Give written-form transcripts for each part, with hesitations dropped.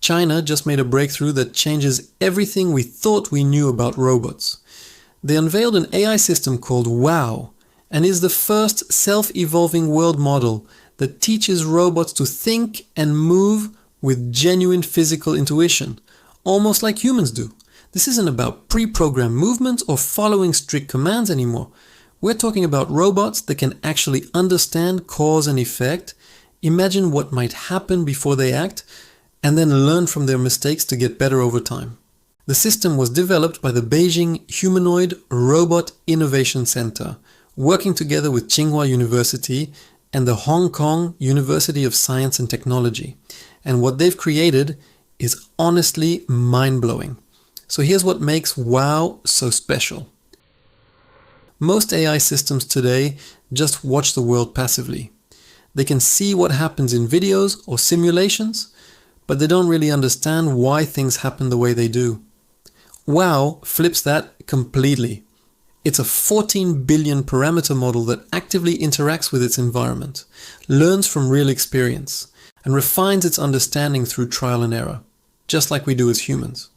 China just made a breakthrough that changes everything we thought we knew about robots. They unveiled an AI system called WOW, and is the first self-evolving world model that teaches robots to think and move with genuine physical intuition, almost like humans do. This isn't about pre-programmed movements or following strict commands anymore. We're talking about robots that can actually understand cause and effect, imagine what might happen before they act, and then learn from their mistakes to get better over time. The system was developed by the Beijing Humanoid Robot Innovation Center, working together with Tsinghua University and the Hong Kong University of Science and Technology. And what they've created is honestly mind-blowing. So here's what makes WOW so special. Most AI systems today just watch the world passively. They can see what happens in videos or simulations, but they don't really understand why things happen the way they do. WOW flips that completely. It's a 14 billion parameter model that actively interacts with its environment, learns from real experience, and refines its understanding through trial and error, just like we do as humans.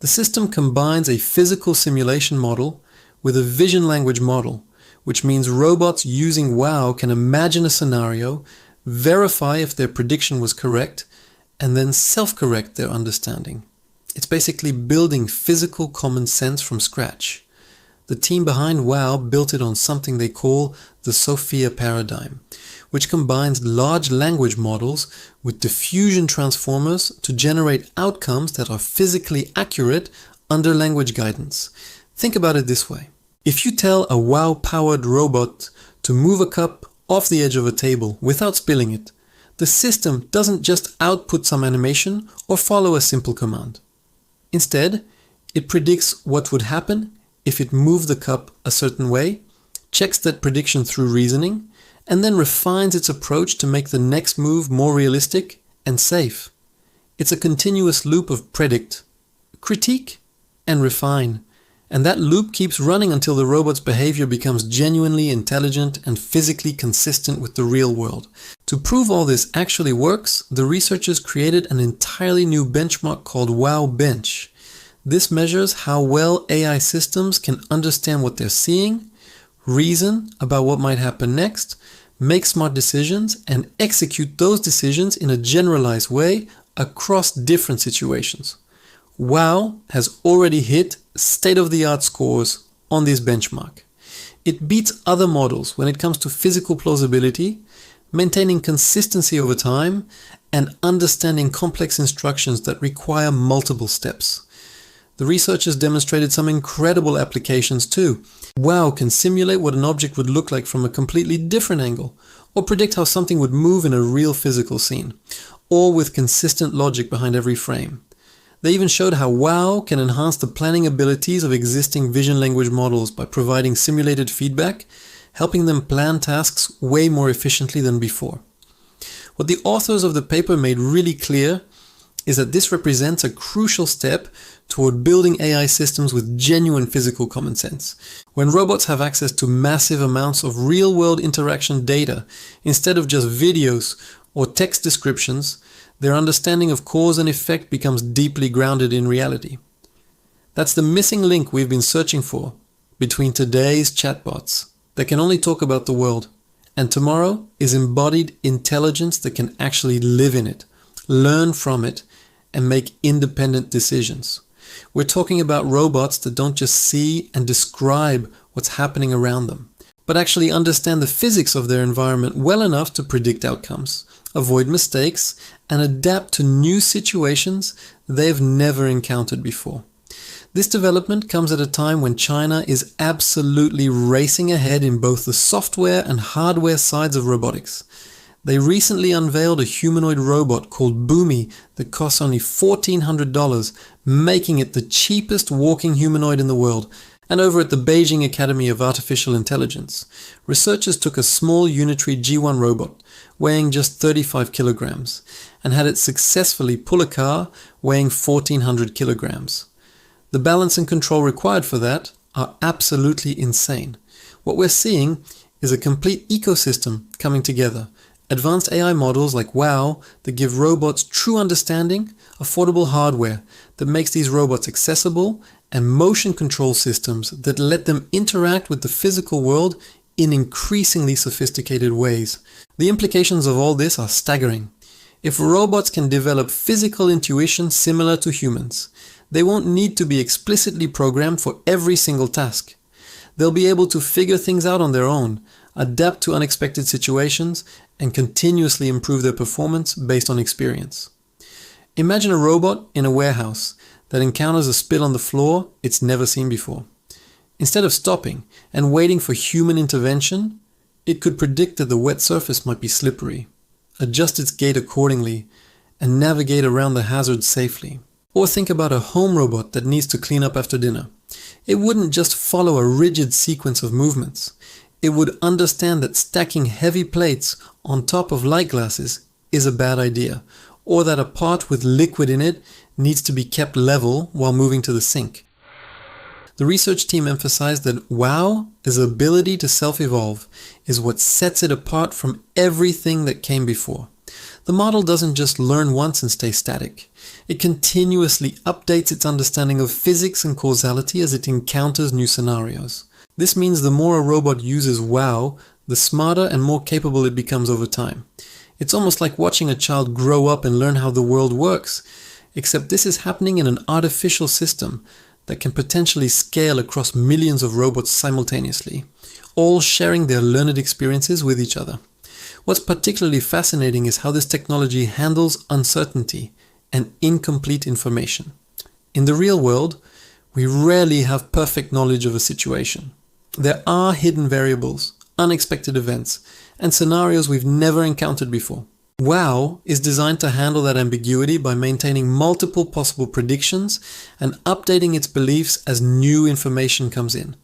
The system combines a physical simulation model with a vision language model, which means robots using WOW can imagine a scenario, verify if their prediction was correct, and then self-correct their understanding. It's basically building physical common sense from scratch. The team behind WOW built it on something they call the Sophia paradigm, which combines large language models with diffusion transformers to generate outcomes that are physically accurate under language guidance. Think about it this way. If you tell a WOW-powered robot to move a cup off the edge of a table without spilling it, the system doesn't just output some animation or follow a simple command. Instead, it predicts what would happen if it moved the cup a certain way, checks that prediction through reasoning, and then refines its approach to make the next move more realistic and safe. It's a continuous loop of predict, critique, and refine. And that loop keeps running until the robot's behavior becomes genuinely intelligent and physically consistent with the real world. To prove all this actually works, the researchers created an entirely new benchmark called WOW Bench. This measures how well AI systems can understand what they're seeing, reason about what might happen next, make smart decisions, and execute those decisions in a generalized way across different situations. WOW has already hit state-of-the-art scores on this benchmark. It beats other models when it comes to physical plausibility, maintaining consistency over time, and understanding complex instructions that require multiple steps. The researchers demonstrated some incredible applications too. WOW can simulate what an object would look like from a completely different angle, or predict how something would move in a real physical scene, all with consistent logic behind every frame. They even showed how WOW can enhance the planning abilities of existing vision language models by providing simulated feedback, helping them plan tasks way more efficiently than before. What the authors of the paper made really clear is that this represents a crucial step toward building AI systems with genuine physical common sense. When robots have access to massive amounts of real-world interaction data, instead of just videos or text descriptions, their understanding of cause and effect becomes deeply grounded in reality. That's the missing link we've been searching for between today's chatbots that can only talk about the world, and tomorrow is embodied intelligence that can actually live in it, learn from it, and make independent decisions. We're talking about robots that don't just see and describe what's happening around them, but actually understand the physics of their environment well enough to predict outcomes, avoid mistakes, and adapt to new situations they've never encountered before. This development comes at a time when China is absolutely racing ahead in both the software and hardware sides of robotics. They recently unveiled a humanoid robot called Boomy that costs only $1,400, making it the cheapest walking humanoid in the world. And over at the Beijing Academy of Artificial Intelligence, researchers took a small unitary G1 robot weighing just 35 kilograms and had it successfully pull a car weighing 1,400 kilograms. The balance and control required for that are absolutely insane. What we're seeing is a complete ecosystem coming together, Advanced AI models like WOW that give robots true understanding, affordable hardware that makes these robots accessible, and motion control systems that let them interact with the physical world in increasingly sophisticated ways. The implications of all this are staggering. If robots can develop physical intuition similar to humans, they won't need to be explicitly programmed for every single task. They'll be able to figure things out on their own, adapt to unexpected situations, and continuously improve their performance based on experience. Imagine a robot in a warehouse that encounters a spill on the floor it's never seen before. Instead of stopping and waiting for human intervention, it could predict that the wet surface might be slippery, adjust its gait accordingly, and navigate around the hazard safely. Or think about a home robot that needs to clean up after dinner. It wouldn't just follow a rigid sequence of movements. It would understand that stacking heavy plates on top of light glasses is a bad idea, or that a pot with liquid in it needs to be kept level while moving to the sink. The research team emphasized that WOW's ability to self-evolve is what sets it apart from everything that came before. The model doesn't just learn once and stay static. It continuously updates its understanding of physics and causality as it encounters new scenarios. This means the more a robot uses WOW, the smarter and more capable it becomes over time. It's almost like watching a child grow up and learn how the world works, except this is happening in an artificial system that can potentially scale across millions of robots simultaneously, all sharing their learned experiences with each other. What's particularly fascinating is how this technology handles uncertainty and incomplete information. In the real world, we rarely have perfect knowledge of a situation. There are hidden variables, unexpected events, and scenarios we've never encountered before. WOW is designed to handle that ambiguity by maintaining multiple possible predictions and updating its beliefs as new information comes in.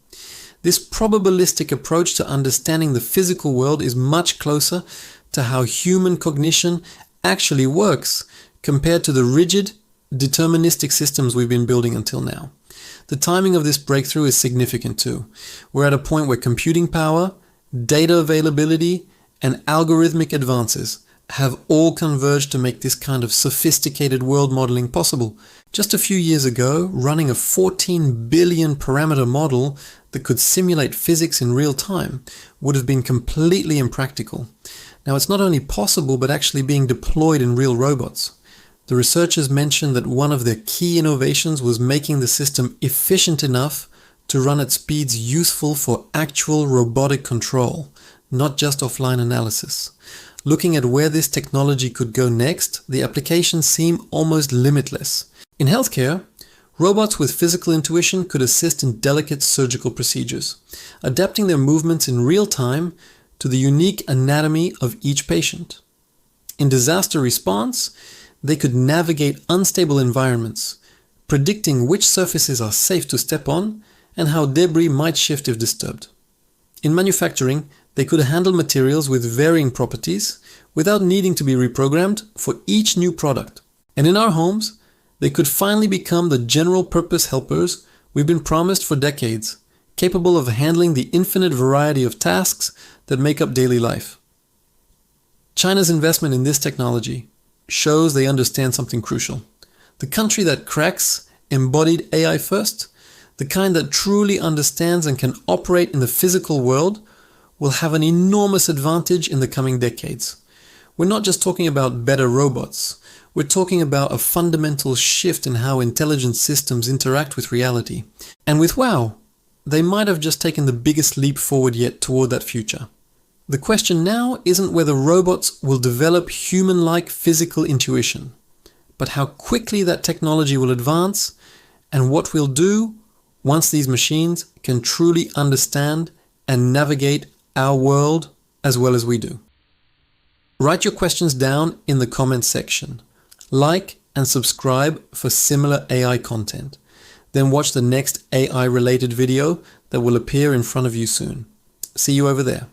This probabilistic approach to understanding the physical world is much closer to how human cognition actually works compared to the rigid, deterministic systems we've been building until now. The timing of this breakthrough is significant too. We're at a point where computing power, data availability, and algorithmic advances have all converged to make this kind of sophisticated world modeling possible. Just a few years ago, running a 14 billion parameter model that could simulate physics in real time would have been completely impractical. Now it's not only possible, but actually being deployed in real robots. The researchers mentioned that one of their key innovations was making the system efficient enough to run at speeds useful for actual robotic control, not just offline analysis. Looking at where this technology could go next, the applications seem almost limitless. In healthcare, robots with physical intuition could assist in delicate surgical procedures, adapting their movements in real time to the unique anatomy of each patient. In disaster response, they could navigate unstable environments, predicting which surfaces are safe to step on and how debris might shift if disturbed. In manufacturing, they could handle materials with varying properties without needing to be reprogrammed for each new product. And in our homes, they could finally become the general-purpose helpers we've been promised for decades, capable of handling the infinite variety of tasks that make up daily life. China's investment in this technology shows they understand something crucial. The country that cracks embodied AI first, the kind that truly understands and can operate in the physical world, will have an enormous advantage in the coming decades. We're not just talking about better robots. We're talking about a fundamental shift in how intelligent systems interact with reality. And with WOW, they might have just taken the biggest leap forward yet toward that future. The question now isn't whether robots will develop human-like physical intuition, but how quickly that technology will advance and what we'll do once these machines can truly understand and navigate our world as well as we do. Write your questions down in the comments section. Like and subscribe for similar AI content. Then watch the next AI-related video that will appear in front of you soon. See you over there.